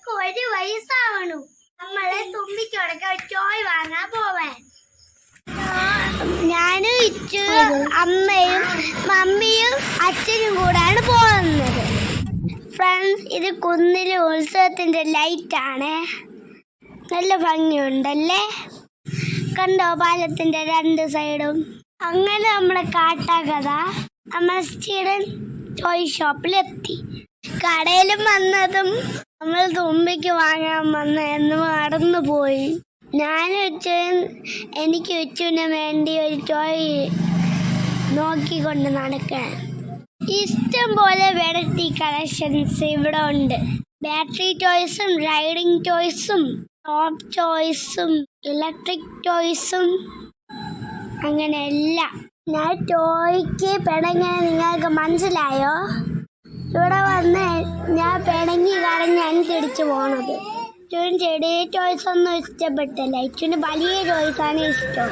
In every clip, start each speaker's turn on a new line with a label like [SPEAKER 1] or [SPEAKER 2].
[SPEAKER 1] അവൾക്ക് 1 വയസ്സാവണു. നമ്മളെ തുമ്പിക്കൊടക്ക ടോയ് വാങ്ങാൻ പോവാൻ. ഞാനും ഇച്ചു അമ്മയും മമ്മിയും അച്ഛനും കൂടാണ് പോകുന്നത്. ഫ്രണ്ട്സ്, ഇത് കുന്നിലെ ഉത്സവത്തിന്റെ ലൈറ്റ് ആണ്. നല്ല ഭംഗിയുണ്ടല്ലേ? കണ്ടോ പാലത്തിന്റെ 2 സൈഡും. അങ്ങനെ നമ്മളെ കാട്ടാക്കഥ നമ്മൾ സ്റ്റുഡൻ ടോയ് ഷോപ്പിലെത്തി. കടയിലും വന്നതും നമ്മൾ തുമ്പിക്ക് വാങ്ങാൻ വന്നെന്ന് മറന്നുപോയി. എനിക്ക് ഉച്ചുവിന് വേണ്ടി ഒരു ടോയ് നോക്കിക്കൊണ്ട് നടക്കാൻ. ഇഷ്ടം പോലെ വെറൈറ്റി കളക്ഷൻസ് ഇവിടെ ഉണ്ട്. ബാറ്ററി ടോയ്സും റൈഡിങ് ടോയ്സും ടോപ്പ് ടോയ്സും ഇലക്ട്രിക് ടോയ്സും അങ്ങനെ എല്ലാം. ഞാൻ ടോയ്ക്ക് പിണങ്ങാൻ നിങ്ങൾക്ക് മനസ്സിലായോ? ഇവിടെ വന്ന് ഞാൻ പിണങ്ങി കറഞ്ഞാണ് തിരിച്ചു പോണത്. ഇച്ചുവിന് ചെറിയ ടോയ്സ് ഒന്നും ഇഷ്ടപ്പെട്ടില്ല. ഇച്ചുവിന് വലിയ ടോയ്സാണ് ഇഷ്ടം.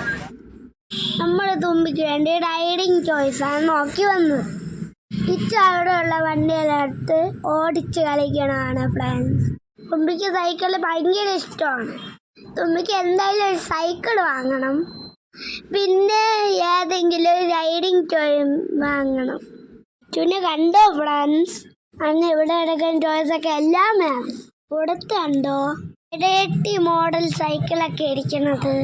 [SPEAKER 1] നമ്മൾ തുമ്പിക്ക് വേണ്ടി റൈഡിങ് ടോയ്സാണ് നോക്കി വന്നത്. ഇച്ചു അവിടെയുള്ള വണ്ടികളെടുത്ത് ഓടിച്ച് കളിക്കണതാണ് ഫ്രണ്ട്സ്. തുമ്പിക്ക് സൈക്കിൾ ഭയങ്കര ഇഷ്ടമാണ്. തുമ്പിക്ക് എന്തായാലും ഒരു സൈക്കിൾ വാങ്ങണം. പിന്നെ ഏതെങ്കിലും ഒരു റൈഡിങ് ടോയ് വാങ്ങണം. ചുനെ കണ്ടോ ഫ്രണ്ട്സ്? അന്ന് ഇവിടെ കിടക്കുന്ന ടോയ്സൊക്കെ എല്ലാം വേണം. കൊടുത്ത് കണ്ടോ വെറൈറ്റി മോഡൽ സൈക്കിളൊക്കെ ഇരിക്കുന്നത്.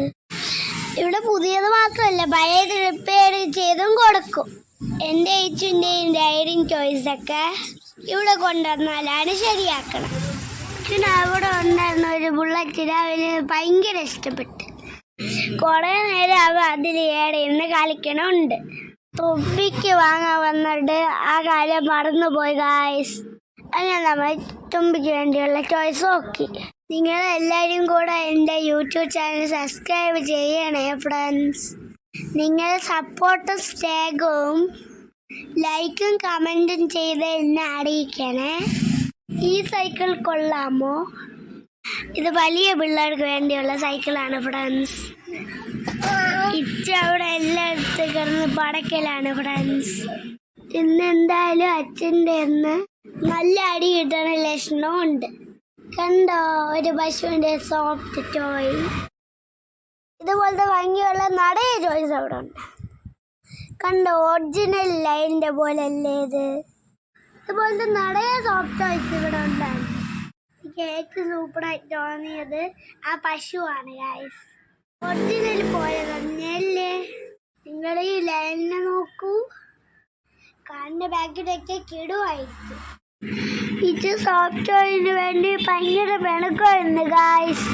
[SPEAKER 1] ഇവിടെ പുതിയത് മാത്രമല്ല, പഴയത് റിപ്പയർ ചെയ്തും കൊടുക്കും. എൻ്റെ ഏച്ചിൻ്റെയും റൈഡിങ് ടോയ്സൊക്കെ ഇവിടെ കൊണ്ടുവന്നാലാണ് ശരിയാക്കണം. പിന്നെ അവിടെ ഉണ്ടായിരുന്ന ഒരു ബുള്ളറ്റിന് അവന് ഭയങ്കര ഇഷ്ടപ്പെട്ടു. കുറേ നേരം അവ അതിൽ ഏടെയിരുന്ന് കളിക്കണമുണ്ട്. തുമ്പിക്ക് വാങ്ങാൻ വന്നിട്ട് ആ കാര്യം മറന്നുപോയി ഗായ്സ്. അങ്ങനെ നമ്മൾ തുമ്പിക്ക് വേണ്ടിയുള്ള ടോയ്സ് നോക്കി. നിങ്ങളെല്ലാവരും കൂടെ എൻ്റെ യൂട്യൂബ് ചാനൽ സബ്സ്ക്രൈബ് ചെയ്യണേ ഫ്രണ്ട്സ്. നിങ്ങളുടെ സപ്പോർട്ടും സ്നേഹവും ലൈക്കും കമൻറ്റും ചെയ്ത് എന്നെ അറിയിക്കണേ. ഈ സൈക്കിൾ കൊള്ളാമോ? ഇത് വലിയ പിള്ളേർക്ക് വേണ്ടിയുള്ള സൈക്കിളാണ് ഫ്രണ്ട്സ്. അവിടെ എല്ലായിടത്തും കിടന്ന് പടക്കലാണ് ഫ്രണ്ട്സ്. ഇന്നെന്തായാലും അച്ഛൻ്റെ നല്ല അടി കിട്ടണ ലക്ഷണമുണ്ട്. കണ്ടോ ഒരു പശുവിൻ്റെ സോഫ്റ്റ് ടോയ്. ഇതുപോലത്തെ ഭംഗിയുള്ള നടയ ടോയ്സ് അവിടെ ഉണ്ട്. കണ്ടോ ഒറിജിനൽ ലൈനിൻ്റെ പോലെ അല്ലേ ഇത്? ഇതുപോലത്തെ നടയ സോഫ്റ്റ് ടോയ്സ് ഇവിടെ ഉണ്ടായിരുന്നു. കേക്ക് സൂപ്പറായിട്ട് തോന്നിയത് ആ പശുവാണ് ഗൈസ്. ഒറിജിനൽ പോലെ തന്നെയല്ലേ? നിങ്ങൾ ഈ ലൈനിനെ നോക്കൂ. കാറിൻ്റെ ബാക്കിലൊക്കെ കിടുവായിരിക്കും. ഇത് സോഫ്റ്റ് ടോയിന് വേണ്ടി ഭയങ്കര പിണക്കമായിരുന്നു ഗൈസ്.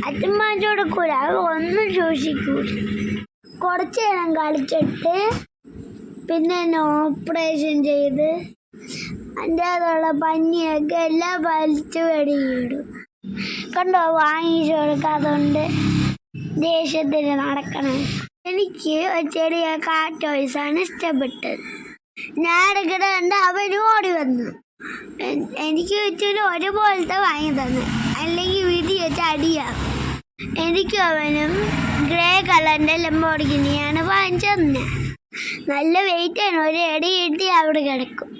[SPEAKER 1] അച്ഛന്മാർ കൊടുക്കൂല, അത് ഒന്നും സൂക്ഷിക്കൂല. കുറച്ച് നേരം കളിച്ചിട്ട് പിന്നെ ഓപ്പറേഷൻ ചെയ്ത് അതിൻ്റെ അതുള്ള പഞ്ഞിയൊക്കെ എല്ലാം വലിച്ചു വെടിയിടും. കണ്ടോ വാങ്ങിച്ചു കൊടുക്കാതുകൊണ്ട് ദേഷ്യത്തിന് നടക്കണം. എനിക്ക് ചെറിയ കാർ ടോയ്സാണ് ഇഷ്ടപ്പെട്ടത്. ഞാൻ ഇടയ്ക്കിടെ കണ്ട് അവനും ഓടി വന്നു. എനിക്ക് ചുറ്റും ഒരുപോലത്തെ വാങ്ങി തന്നു, അല്ലെങ്കിൽ വീട്ടിൽ വെച്ച് അടിയാകും. എനിക്കും അവനും ഗ്രേ കളറിൻ്റെ ലംബോർഗിനിയാണ് വാങ്ങിച്ചു തന്നെ. നല്ല വെയിറ്റാണ്, ഒരു എടി കിട്ടി അവിടെ കിടക്കും.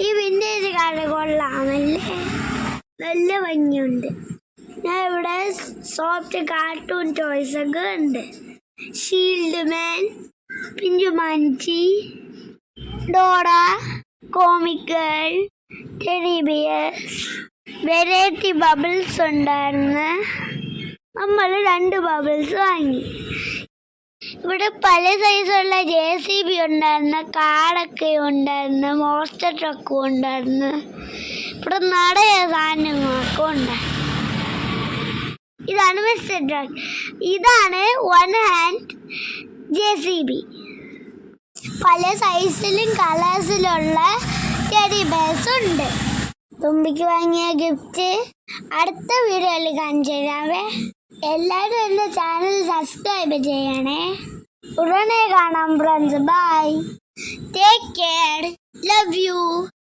[SPEAKER 1] ഈ വിൻറ്റേജ് കാർ കൊള്ളാമല്ലേ? നല്ല ഭംഗിയുണ്ട്. ഞാൻ ഇവിടെ സോഫ്റ്റ് കാർട്ടൂൺ ടോയ്സൊക്കെ ഉണ്ട്. ഷീൽഡ് മാൻ, പിഞ്ചുമാഞ്ചി, Dora, comical, teddy bears, variety bubbles ഉണ്ടായിരുന്നു. നമ്മൾ 2 ബബിൾസ് വാങ്ങി. ഇവിടെ പല സൈസുള്ള JCB ഉണ്ടായിരുന്നു, കാറൊക്കെ ഉണ്ടായിരുന്നു, മോസ്റ്റർ ട്രക്കും ഉണ്ടായിരുന്നു. ഇവിടെ നടയ സാധനങ്ങളൊക്കെ ഉണ്ടായിരുന്നു. ഇതാണ് മിസ്റ്റർ ട്രക്ക്. ഇതാണ് 1 ഹാൻഡ് JCB. പല സൈസിലും കളേഴ്സിലുള്ള ടെഡി ബേഴ്സ് ഉണ്ട്. തുമ്പിക്ക് വാങ്ങിയ ഗിഫ്റ്റ് അടുത്ത വീഡിയോയിൽ കാണിച്ചു തരാവേ. എല്ലാവരും എൻ്റെ ചാനൽ സബ്സ്ക്രൈബ് ചെയ്യണേ. ഉടനെ കാണാം friends. Bye, take care, love U.